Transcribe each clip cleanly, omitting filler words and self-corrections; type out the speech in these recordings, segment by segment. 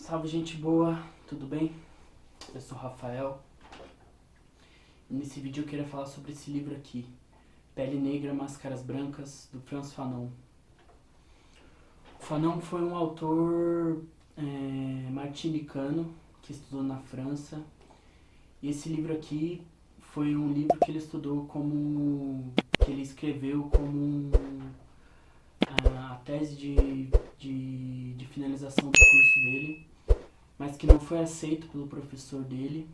Salve, gente boa, tudo bem? Eu sou o Rafael e nesse vídeo eu queria falar sobre esse livro aqui, Pele Negra, Máscaras Brancas, do Frantz Fanon. O Fanon foi um autor martinicano que estudou na França, e esse livro aqui foi um livro que ele estudou que ele escreveu como a tese de finalização do curso dele, mas que não foi aceito pelo professor dele,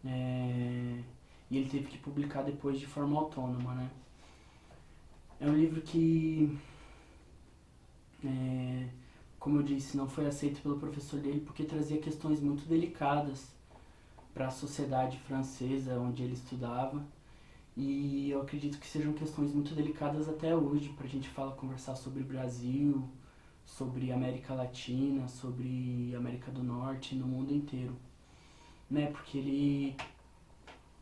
e ele teve que publicar depois de forma autônoma, né? É um livro que, como eu disse, não foi aceito pelo professor dele porque trazia questões muito delicadas para a sociedade francesa onde ele estudava, e eu acredito que sejam questões muito delicadas até hoje para a gente conversar sobre Brasil, sobre América Latina, sobre América do Norte, no mundo inteiro, né? Porque ele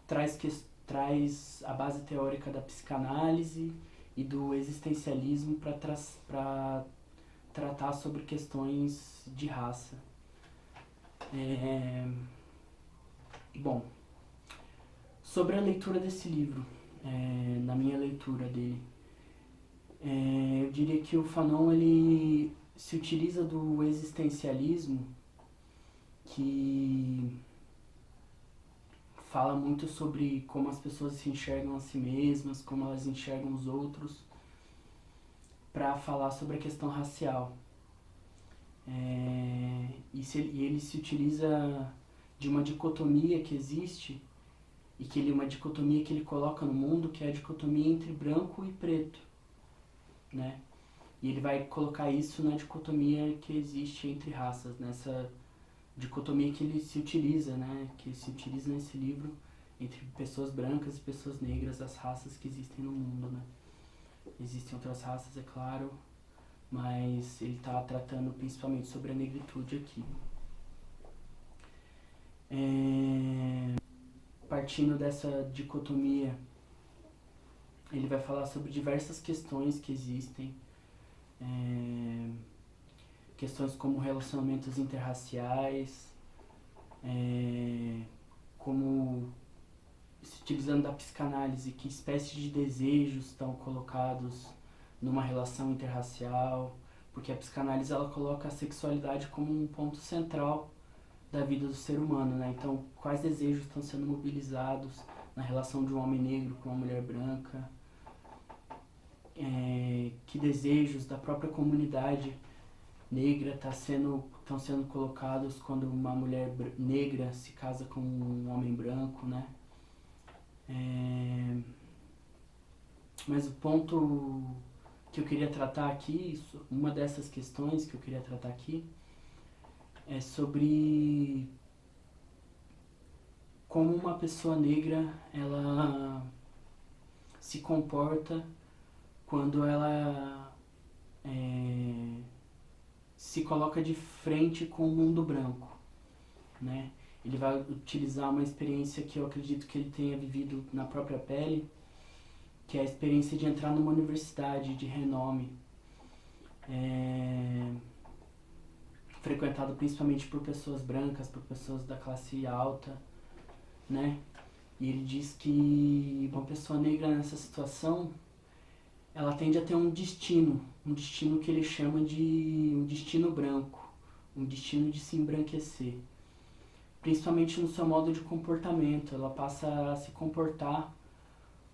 traz a base teórica da psicanálise e do existencialismo para tratar sobre questões de raça. Bom, sobre a leitura desse livro, na minha leitura dele, eu diria que o Fanon ele se utiliza do existencialismo, que fala muito sobre como as pessoas se enxergam a si mesmas, como elas enxergam os outros, para falar sobre a questão racial. E ele se utiliza de uma dicotomia que existe, uma dicotomia que ele coloca no mundo, que é a dicotomia entre branco e preto, né? E ele vai colocar isso na dicotomia que existe entre raças, nessa dicotomia que ele se utiliza, né? Que se utiliza nesse livro entre pessoas brancas e pessoas negras, as raças que existem no mundo, né? Existem outras raças, é claro, mas ele está tratando principalmente sobre a negritude aqui. Partindo dessa dicotomia, ele vai falar sobre diversas questões que existem, questões como relacionamentos interraciais, como, se utilizando da psicanálise, que espécies de desejos estão colocados numa relação interracial, porque a psicanálise ela coloca a sexualidade como um ponto central da vida do ser humano, né? Então, quais desejos estão sendo mobilizados na relação de um homem negro com uma mulher branca, que desejos da própria comunidade negra estão sendo colocados quando uma mulher negra se casa com um homem branco, né? Mas o ponto que eu queria tratar aqui, uma dessas questões que eu queria tratar aqui, é sobre como uma pessoa negra ela se comporta quando ela se coloca de frente com o mundo branco, né? Ele vai utilizar uma experiência que eu acredito que ele tenha vivido na própria pele, que é a experiência de entrar numa universidade de renome, frequentado principalmente por pessoas brancas, por pessoas da classe alta, né? E ele diz que uma pessoa negra nessa situação, ela tende a ter um destino que ele chama de um destino branco, um destino de se embranquecer, principalmente no seu modo de comportamento. Ela passa a se comportar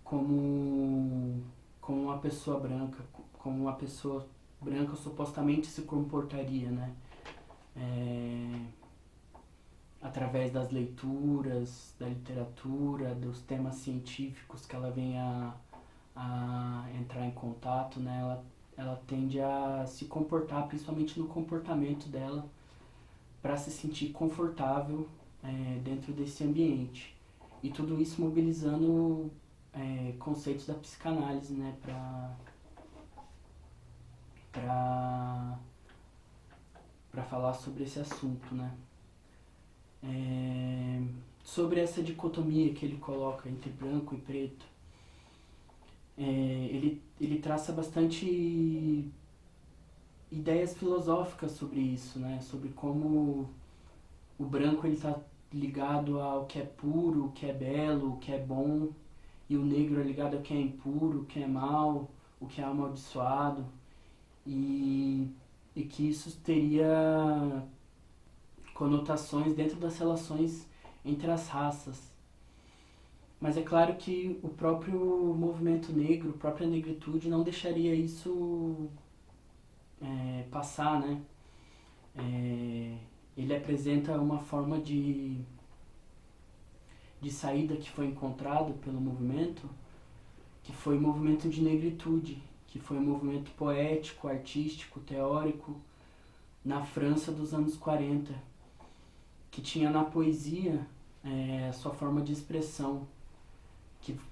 como uma pessoa branca, como uma pessoa branca supostamente se comportaria, né? Através das leituras, da literatura, dos temas científicos que ela vem a entrar em contato, né? Ela tende a se comportar, principalmente no comportamento dela, para se sentir confortável dentro desse ambiente. E tudo isso mobilizando conceitos da psicanálise, né? Para falar sobre esse assunto, né? Sobre essa dicotomia que ele coloca entre branco e preto, ele traça bastante ideias filosóficas sobre isso, né? Sobre como o branco ele está ligado ao que é puro, o que é belo, o que é bom, e o negro é ligado ao que é impuro, o que é mal, o que é amaldiçoado, e, e que isso teria conotações dentro das relações entre as raças. Mas é claro que o próprio movimento negro, a própria negritude, não deixaria isso passar, né? Ele apresenta uma forma de saída que foi encontrado pelo movimento, que foi o movimento de negritude, que foi um movimento poético, artístico, teórico, na França dos anos 40, que tinha na poesia a sua forma de expressão,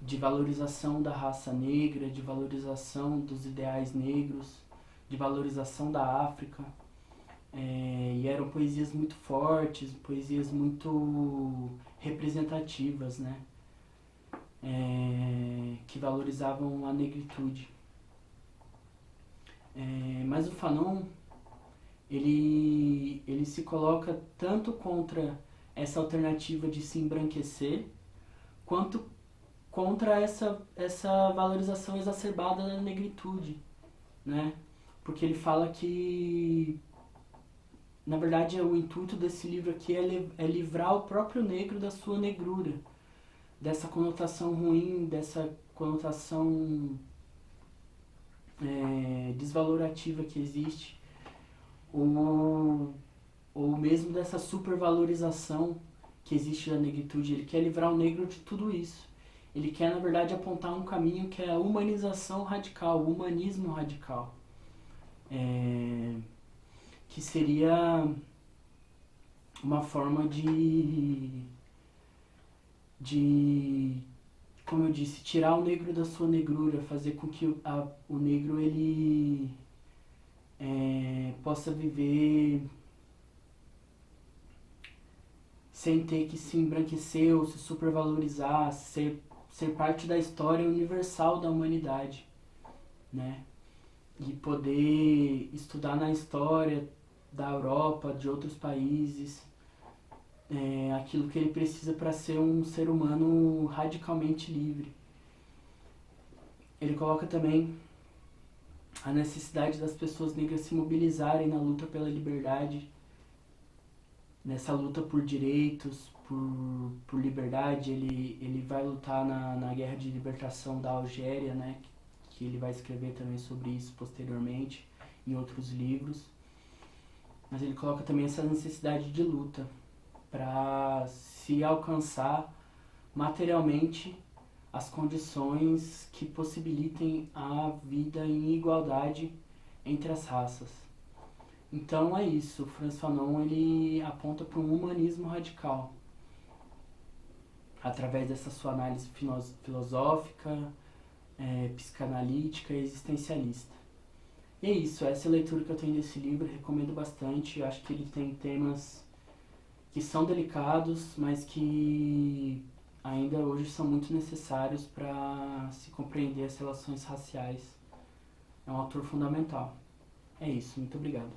de valorização da raça negra, de valorização dos ideais negros, de valorização da África. E eram poesias muito fortes, poesias muito representativas, né? Que valorizavam a negritude. Mas o Fanon, ele se coloca tanto contra essa alternativa de se embranquecer, quanto contra essa valorização exacerbada da negritude, né? Porque ele fala que, na verdade, o intuito desse livro aqui é livrar o próprio negro da sua negrura, dessa conotação ruim, dessa conotação desvalorativa que existe, ou mesmo dessa supervalorização que existe da negritude. Ele quer livrar o negro de tudo isso. Ele quer, na verdade, apontar um caminho que é a humanização radical, o humanismo radical. Que seria uma forma de, como eu disse, tirar o negro da sua negrura, fazer com que o negro ele possa viver sem ter que se embranquecer ou se supervalorizar, ser parte da história universal da humanidade, né? E poder estudar na história da Europa, de outros países, aquilo que ele precisa para ser um ser humano radicalmente livre. Ele coloca também a necessidade das pessoas negras se mobilizarem na luta pela liberdade, nessa luta por direitos, por liberdade. Ele vai lutar na guerra de libertação da Algéria, né, que ele vai escrever também sobre isso posteriormente em outros livros. Mas ele coloca também essa necessidade de luta para se alcançar materialmente as condições que possibilitem a vida em igualdade entre as raças. Então é isso, o Frantz Fanon ele aponta para um humanismo radical, através dessa sua análise filosófica, psicanalítica e existencialista. E é isso, essa é a leitura que eu tenho desse livro, recomendo bastante. Eu acho que ele tem temas que são delicados, mas que ainda hoje são muito necessários para se compreender as relações raciais. É um autor fundamental. É isso, muito obrigado.